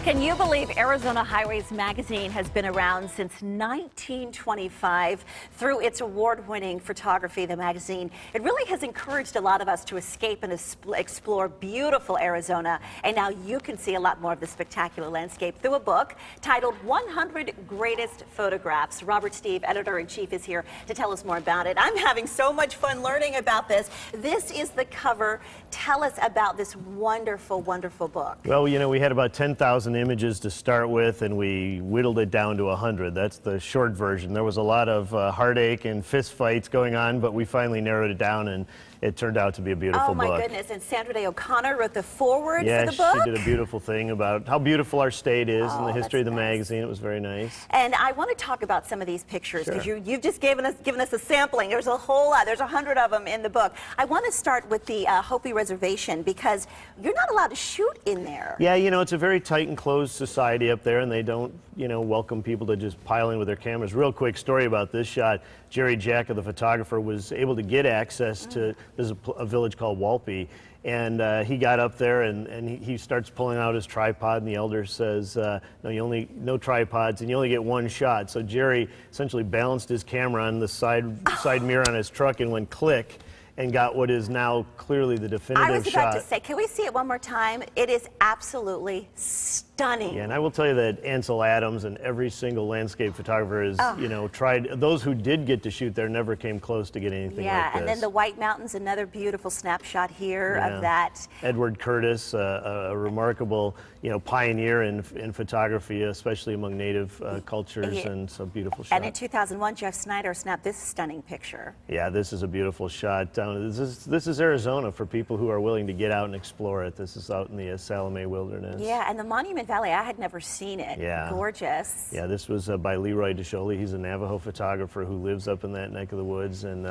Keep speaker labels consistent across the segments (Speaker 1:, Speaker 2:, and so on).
Speaker 1: Can you believe Arizona Highways Magazine has been around since 1925? Through its award-winning photography, the magazine, it really has encouraged a lot of us to escape and explore beautiful Arizona. And now you can see a lot more of the spectacular landscape through a book titled 100 Greatest Photographs. Robert Steve, editor-in-chief, is here to tell us more about it. I'm having so much fun learning about this. This is the cover. Tell us about this wonderful, wonderful book.
Speaker 2: Well, you know, we had about 10,000 images to start with, and we whittled it down to 100. That's the short version. There was a lot of heartache and fist fights going on, but we finally narrowed it down, and it turned out to be a beautiful book.
Speaker 1: Oh my goodness, and Sandra Day O'Connor wrote the foreword for the book?
Speaker 2: Yes, she did a beautiful thing about how beautiful our state is and the history of the magazine. It was very nice.
Speaker 1: And I want to talk about some of these pictures, because you've just given us a sampling. There's a whole lot. There's 100 of them in the book. I want to start with the Hopi Reservation, because you're not allowed to shoot in there.
Speaker 2: Yeah, you know, it's a very tight and closed society up there, and they don't, you know, welcome people to just pile in with their cameras. Real quick story about this shot. Jerry Jacka, the photographer, was able to get access to, there's a village called Walpi, and he got up there and he starts pulling out his tripod, and the elder says, no tripods, and you only get one shot. So Jerry essentially balanced his camera on the side mirror on his truck and went click, and got what is now clearly the definitive shot.
Speaker 1: I was about to say, can we see it one more time? It is absolutely stunning.
Speaker 2: Yeah, and I will tell you that Ansel Adams and every single landscape photographer has, you know, tried. Those who did get to shoot there never came close to getting anything like this.
Speaker 1: Yeah, and then the White Mountains, another beautiful snapshot here of that.
Speaker 2: Edward Curtis, a remarkable, you know, pioneer in photography, especially among native cultures, and so beautiful shot.
Speaker 1: And in 2001, Jeff Snyder snapped this stunning picture.
Speaker 2: Yeah, this is a beautiful shot. This is Arizona for people who are willing to get out and explore it. This is out in the Salome Wilderness.
Speaker 1: Yeah, and the Monument Valley, I had never seen it.
Speaker 2: Yeah.
Speaker 1: Gorgeous.
Speaker 2: Yeah, this was by Leroy DeSholi. He's a Navajo photographer who lives up in that neck of the woods, and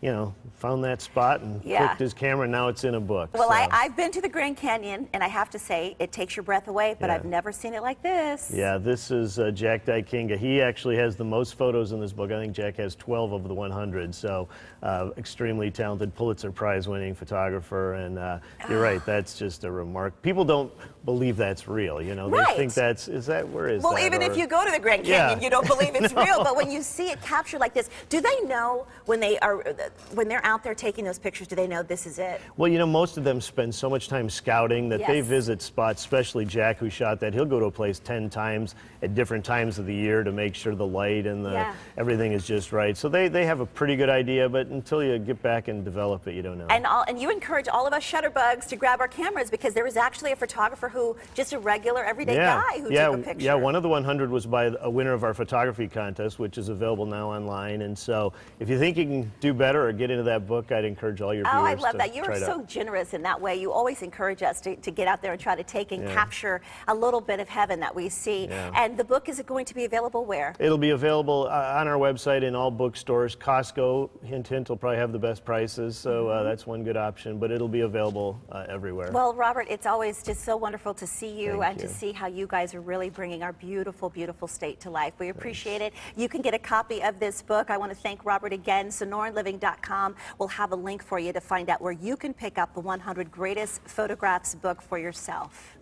Speaker 2: you know, found that spot and clicked his camera, and now it's in a book.
Speaker 1: Well,
Speaker 2: so.
Speaker 1: I've been to the Grand Canyon, and I have to say, it takes your breath away, but I've never seen it like this.
Speaker 2: Yeah, this is Jack Dykinga. He actually has the most photos in this book. I think Jack has 12 of the 100, so extremely talented, Pulitzer Prize-winning photographer, and you're right, that's just a remark. People don't believe that's real, you know. They think that's, where is that?
Speaker 1: Well, even if you go to the Grand Canyon, you don't believe it's real, but when you see it captured like this, do they know when they're out there taking those pictures, do they know this is it?
Speaker 2: Well, you know, most of them spend so much time scouting that they visit spots, especially Jack, who shot that. He'll go to a place 10 times at different times of the year to make sure the light and everything is just right. So they have a pretty good idea, but until you get back and develop it, you don't know.
Speaker 1: And you encourage all of us shutterbugs to grab our cameras, because there was actually a photographer who, just a regular, everyday guy who took a picture.
Speaker 2: Yeah, one of the 100 was by a winner of our photography contest, which is available now online. And so if you think you can do better or get into that book, I'd encourage all your viewers to
Speaker 1: I love that. You are so generous in that way. You always encourage us to get out there and try to take and capture a little bit of heaven that we see. And the book, is it going to be available where?
Speaker 2: It'll be available on our website in all bookstores. Costco, hint, hint, will probably have the best prices, so that's one good option, but it'll be available everywhere.
Speaker 1: Well, Robert, it's always just so wonderful to see you and to see how you guys are really bringing our beautiful, beautiful state to life. We appreciate it. You can get a copy of this book. I want to thank Robert again. SonoranLiving.com will have a link for you to find out where you can pick up the 100 Greatest Photographs book for yourself.